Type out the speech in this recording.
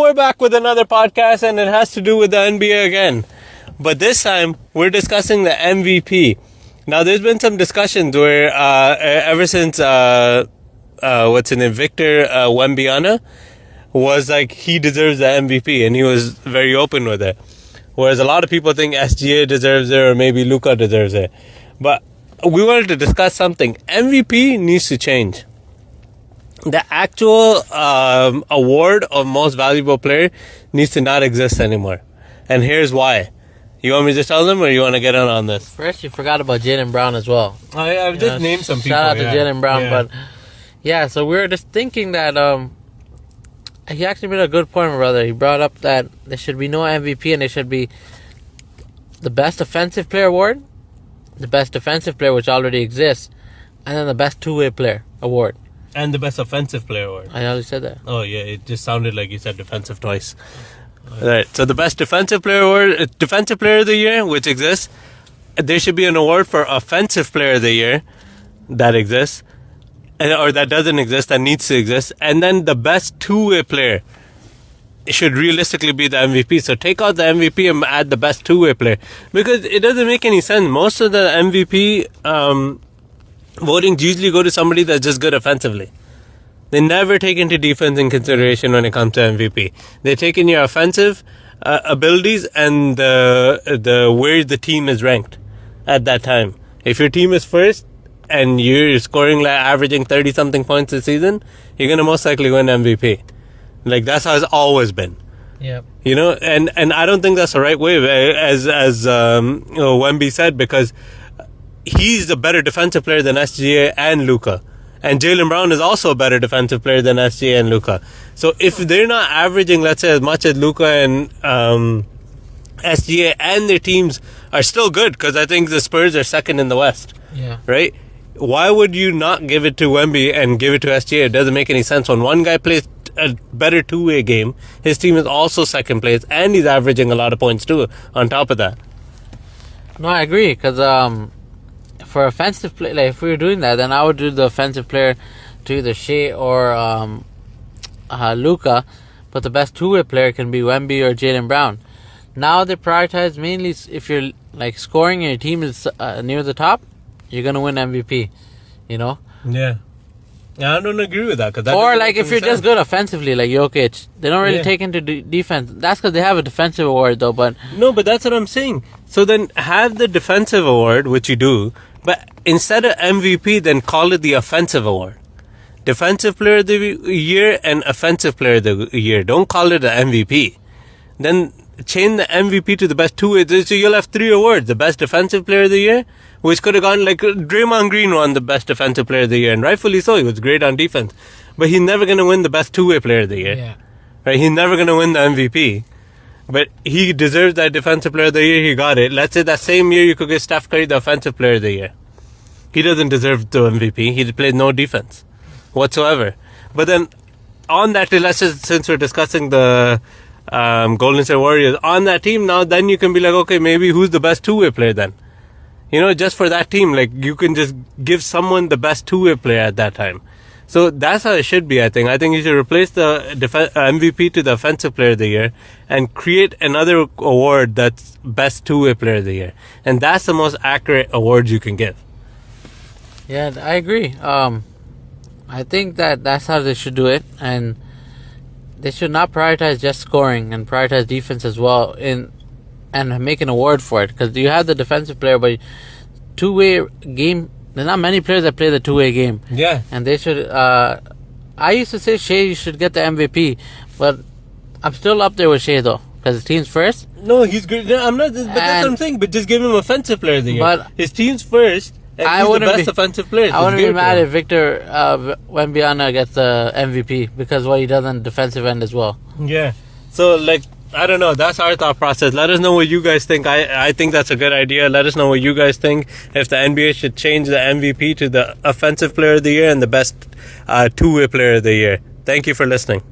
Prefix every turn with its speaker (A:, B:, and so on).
A: we're back with another podcast, and it has to do with the NBA again. But this time, we're discussing the MVP. Now, there's been some discussions where ever since, Victor Wembanyama was like, he deserves the MVP, and he was very open with it. Whereas a lot of people think SGA deserves it, or maybe Luka deserves it. But we wanted to discuss something. MVP needs to change. The actual award of most valuable player needs to not exist anymore. And here's why. You want me to tell them, or you want to get on this?
B: First, you forgot about Jaylen Brown as well.
A: I've just named some people.
B: Shout out to Jaylen Brown. But yeah, so we were just thinking that he actually made a good point, my brother. He brought up that there should be no MVP, and there should be the best offensive player award, the best defensive player, which already exists, and then the best two-way player award.
A: And the best offensive player award.
B: I already said that.
A: Oh, yeah. It just sounded like you said defensive twice. Right. So the best defensive player award, defensive player of the year, which exists. There should be an award for offensive player of the year that exists. Or that doesn't exist, that needs to exist. And then the best two-way player should realistically be the MVP. So take out the MVP and add the best two-way player. Because it doesn't make any sense. Most of the MVP votings usually go to somebody that's just good offensively. They never take into defense in consideration when it comes to MVP. They take in your offensive abilities and the where the team is ranked at that time. If your team is first and you're scoring like averaging 30-something points a season, you're gonna most likely win MVP. Like that's how it's always been.
B: Yep.
A: You know, and I don't think that's the right way, as Wemby said, because he's the better defensive player than SGA and Luka. And Jaylen Brown is also a better defensive player than SGA and Luka. So if they're not averaging, let's say, as much as Luka and SGA, and their teams are still good, because I think the Spurs are second in the West.
B: Yeah.
A: Right? Why would you not give it to Wemby and give it to SGA? It doesn't make any sense. When one guy plays a better two-way game, his team is also second place, and he's averaging a lot of points too, on top of that.
B: No, I agree, because for offensive play, like if we were doing that, then I would do the offensive player to either Shea or Luka, but the best two-way player can be Wemby or Jaylen Brown. Now they prioritize mainly if you're like scoring and your team is near the top, you're gonna win MVP. You know?
A: Yeah. I don't agree with that.
B: Or like if you're just good offensively, like Jokic, they don't really take into defense. That's because they have a defensive award though. But
A: no, but that's what I'm saying. So then have the defensive award, which you do, but instead of MVP, then call it the offensive award. Defensive player of the year and offensive player of the year. Don't call it the MVP. Then change the MVP to the best two. So you'll have three awards. The best defensive player of the year, which could have gone like Draymond Green won the best defensive player of the year, and rightfully so. He was great on defense. But he's never going to win the best two-way player of the year.
B: Yeah.
A: Right? He's never going to win the MVP. But he deserves that defensive player of the year. He got it. Let's say that same year you could get Steph Curry the offensive player of the year. He doesn't deserve the MVP. He played no defense whatsoever. But then on that team, let's just, since we're discussing the Golden State Warriors, on that team now, then you can be like, okay, maybe who's the best two-way player then? You know, just for that team, like you can just give someone the best two-way player at that time. So that's how it should be, I think. I think you should replace the MVP to the offensive player of the year and create another award that's best two-way player of the year. And that's the most accurate award you can give.
B: Yeah, I agree. I think that's how they should do it. And they should not prioritize just scoring and prioritize defense as well and make an award for it. Because you have the defensive player, but two-way game, there's not many players that play the two-way game.
A: Yeah.
B: And they should... I used to say Shea should get the MVP, but I'm still up there with Shea, though, because his team's first.
A: No, he's good. No, I'm not... But that's what I'm saying. But just give him offensive player of the year. But his team's first, and he's the best offensive player.
B: I wouldn't be mad if Victor Wembanyama gets the MVP, because what he does on the defensive end as well.
A: Yeah. So, like... I don't know. That's our thought process. Let us know what you guys think. I think that's a good idea. Let us know what you guys think. If the NBA should change the MVP to the offensive player of the year and the best two-way player of the year. Thank you for listening.